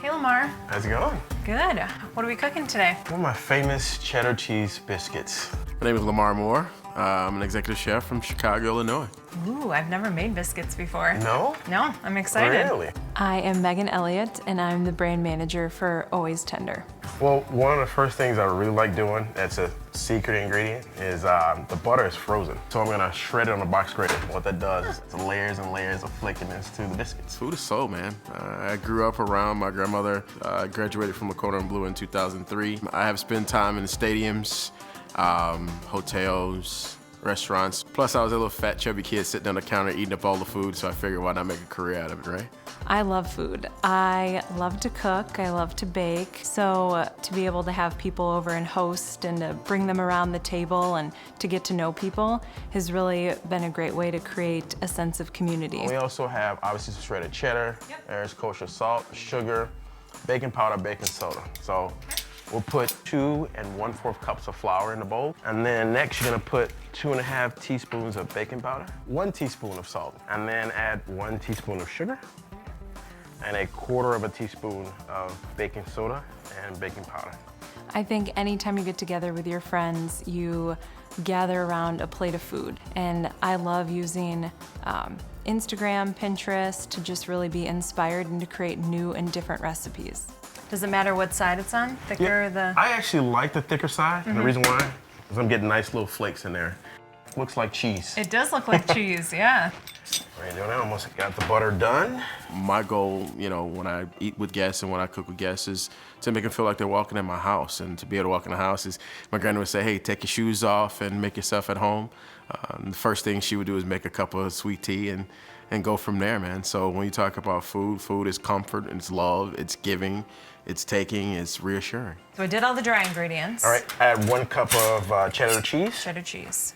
Hey Lamar. How's it going? Good. What are we cooking today? One of my famous cheddar cheese biscuits. My name is Lamar Moore. I'm an executive chef from Chicago, Illinois. Ooh, I've never made biscuits before. No? No, I'm excited. Really? I am Megan Elliott, and I'm the brand manager for Always Tender. Well, one of the first things I really like doing, that's a secret ingredient, is the butter is frozen. So I'm gonna shred it on a box grater. What that does is it's layers and layers of flakiness to the biscuits. Food is soul, man. I grew up around my grandmother. I graduated from Lakota and Blue in 2003. I have spent time in the stadiums, hotels, restaurants. Plus, I was a little fat, chubby kid sitting on the counter eating up all the food, so I figured why not make a career out of it, right? I love food. I love to cook. I love to bake. So to be able to have people over and host and to bring them around the table and to get to know people has really been a great way to create a sense of community. We also have, obviously, some shredded cheddar. There's kosher salt, sugar, baking powder, baking soda. So we'll put 2 1/4 cups of flour in the bowl. And then next, you're gonna put 2.5 teaspoons of baking powder, 1 teaspoon of salt, and then add 1 teaspoon of sugar, and 1/4 teaspoon of baking soda and baking powder. I think anytime you get together with your friends, you gather around a plate of food. And I love using Instagram, Pinterest to just really be inspired and to create new and different recipes. Does it matter what side it's on? Thicker the... I actually like the thicker side, and the reason why is I'm getting nice little flakes in there. Looks like cheese. It does look like cheese, yeah. All right, doing that, almost got the butter done. My goal, when I eat with guests and when I cook with guests is to make them feel like they're walking in my house. And to be able to walk in the house is, my grandma would say, hey, take your shoes off and make yourself at home. The first thing she would do is make a cup of sweet tea and go from there, man. So when you talk about food, food is comfort, it's love, it's giving, it's taking, it's reassuring. So I did all the dry ingredients. All right, add 1 cup of cheddar cheese. Cheddar cheese.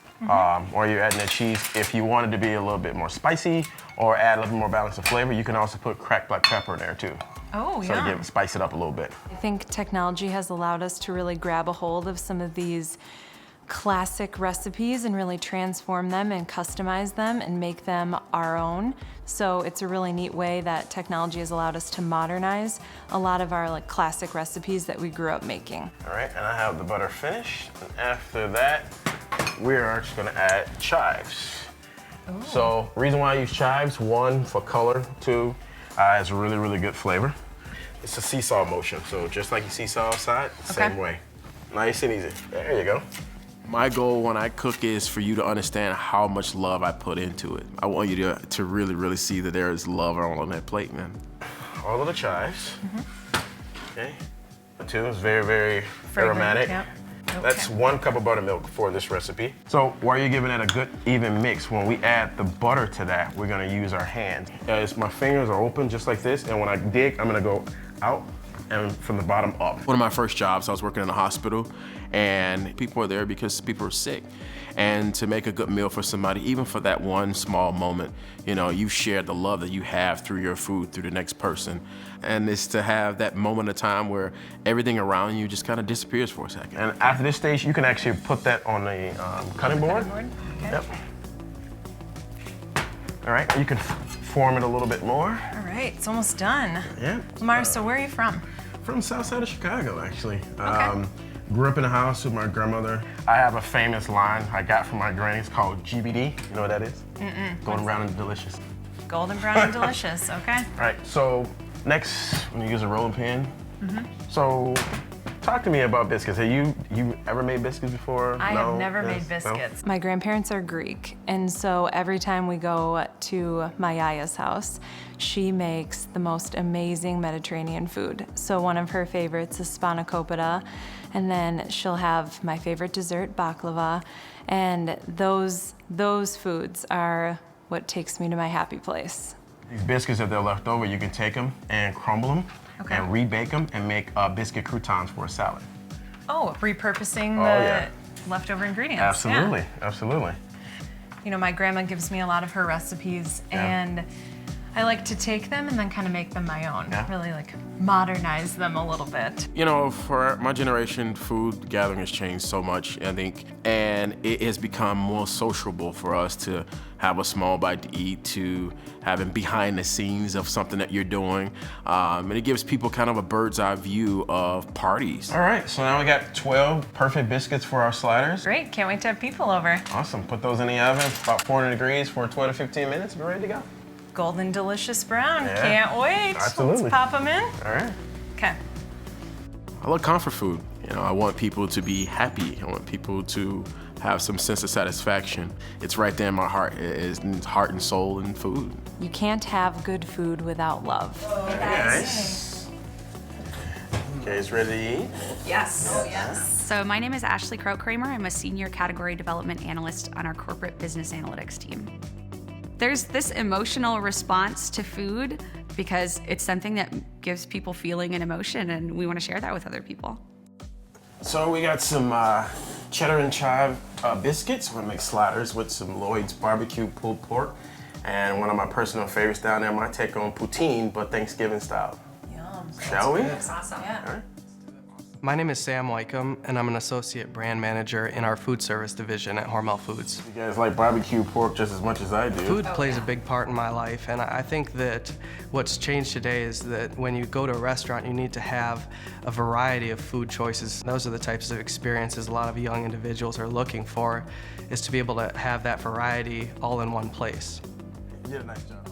Or you're adding the cheese. If you wanted to be a little bit more spicy or add a little more balance of flavor, you can also put cracked black pepper in there too. Oh, So yeah. to spice it up a little bit. I think technology has allowed us to really grab a hold of some of these classic recipes and really transform them and customize them and make them our own. So it's a really neat way that technology has allowed us to modernize a lot of our classic recipes that we grew up making. All right, and I have the butter finished. And after that, we are just gonna add chives. Ooh. So reason why I use chives, 1, for color, 2, it's really, really good flavor. It's a seesaw motion, so just like you seesaw outside, same way. Nice and easy. There you go. My goal when I cook is for you to understand how much love I put into it. I want you to really, really see that there is love on that plate, man. All of the chives. Okay. The 2 is very, very Fragrant, aromatic. yep. That's 1 cup of buttermilk for this recipe. So while you're giving it a good even mix, when we add the butter to that, we're gonna use our hands. As my fingers are open just like this, and when I dig, I'm gonna go out and from the bottom up. One of my first jobs, I was working in a hospital, and people were there because people were sick. And to make a good meal for somebody, even for that one small moment, you share the love that you have through your food, through the next person. And it's to have that moment of time where everything around you just kind of disappears for a second. And after this stage, you can actually put that on the cutting board. Okay. Yep. All right, you can form it a little bit more. All right, it's almost done. Yeah. Lamar, so where are you from? From south side of Chicago, actually. Okay. Grew up in a house with my grandmother. I have a famous line I got from my granny. It's called GBD. You know what that is? Golden brown and delicious. Golden brown and delicious, okay. All right, so next, I'm gonna use a rolling pin. So talk to me about biscuits. Have you ever made biscuits before? I No? have never made Yes? No? biscuits. My grandparents are Greek, and so every time we go to my yaya's house, she makes the most amazing Mediterranean food. So one of her favorites is spanakopita, and then she'll have my favorite dessert, baklava, and those foods are what takes me to my happy place. These biscuits, if they're left over, you can take them and crumble them and rebake them and make biscuit croutons for a salad. Oh, repurposing yeah. the leftover ingredients. Absolutely, absolutely. My grandma gives me a lot of her recipes, and I like to take them and then kind of make them my own. Yeah. Really like modernize them a little bit. You know, for my generation, food gathering has changed so much, I think, and it has become more sociable for us to have a small bite to eat, to having behind the scenes of something that you're doing. And it gives people kind of a bird's eye view of parties. All right, so now we got 12 perfect biscuits for our sliders. Great, can't wait to have people over. Awesome, put those in the oven, about 400 degrees for 12 to 15 minutes, we're ready to go. Golden delicious brown, Yeah. can't wait. Absolutely. Let's pop them in. All right. Okay. I love comfort food. You know, I want people to be happy. I want people to have some sense of satisfaction. It's right there in my heart. It is heart and soul in food. You can't have good food without love. Nice. Okay, it's ready to eat. Yes. Oh, yes. So my name is Ashley Crow-Kramer. I'm a senior category development analyst on our corporate business analytics team. There's this emotional response to food because it's something that gives people feeling and emotion, and we want to share that with other people. So we got some cheddar and chive biscuits. We're gonna make sliders with some Lloyd's barbecue pulled pork. And one of my personal favorites down there, my take on poutine, but Thanksgiving style. Yum. Shall we? That's awesome. Yeah. All right. My name is Sam Wycombe, and I'm an associate brand manager in our food service division at Hormel Foods. You guys like barbecue pork just as much as I do. Food plays a big part in my life, and I think that what's changed today is that when you go to a restaurant, you need to have a variety of food choices. Those are the types of experiences a lot of young individuals are looking for, is to be able to have that variety all in one place. You did a nice job.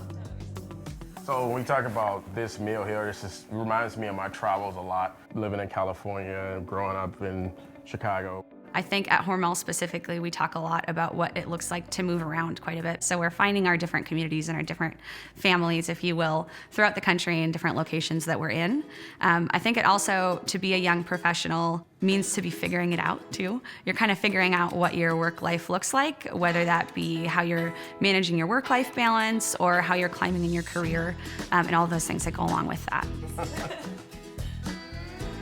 So when we talk about this meal here, this reminds me of my travels a lot, living in California, growing up in Chicago. I think at Hormel specifically, we talk a lot about what it looks like to move around quite a bit. So we're finding our different communities and our different families, if you will, throughout the country and different locations that we're in. I think it also, to be a young professional, means to be figuring it out too. You're kind of figuring out what your work life looks like, whether that be how you're managing your work-life balance or how you're climbing in your career, and all those things that go along with that.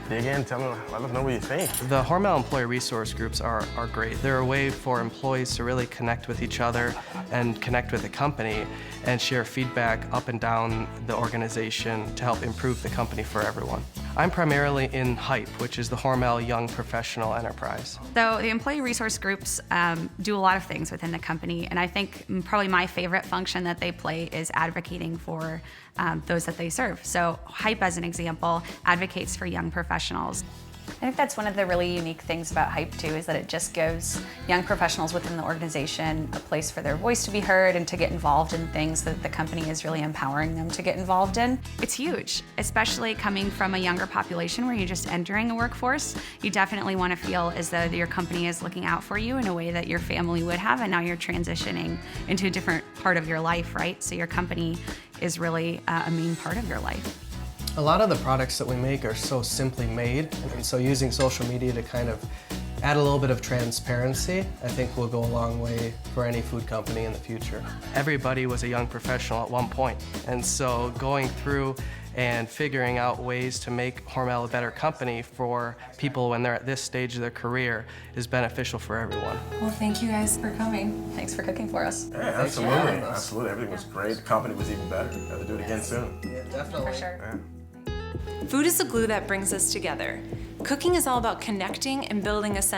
Dig in, let us know what you think. The Hormel Employee Resource Groups are great. They're a way for employees to really connect with each other and connect with the company and share feedback up and down the organization to help improve the company for everyone. I'm primarily in HYPE, which is the Hormel Young Professional Enterprise. So the employee resource groups do a lot of things within the company, and I think probably my favorite function that they play is advocating for those that they serve. So HYPE, as an example, advocates for young professionals. I think that's one of the really unique things about HYPE too, is that it just gives young professionals within the organization a place for their voice to be heard and to get involved in things that the company is really empowering them to get involved in. It's huge, especially coming from a younger population where you're just entering the workforce. You definitely want to feel as though your company is looking out for you in a way that your family would have, and now you're transitioning into a different part of your life, right? So your company is really a main part of your life. A lot of the products that we make are so simply made, and so using social media to kind of add a little bit of transparency, I think will go a long way for any food company in the future. Everybody was a young professional at one point, and so going through and figuring out ways to make Hormel a better company for people when they're at this stage of their career is beneficial for everyone. Well, thank you guys for coming. Thanks for cooking for us. Yeah, absolutely. Absolutely. Everything was great. The company was even better. Have to do it again soon. Yeah, definitely. For sure. Yeah. Food is the glue that brings us together. Cooking is all about connecting and building a sense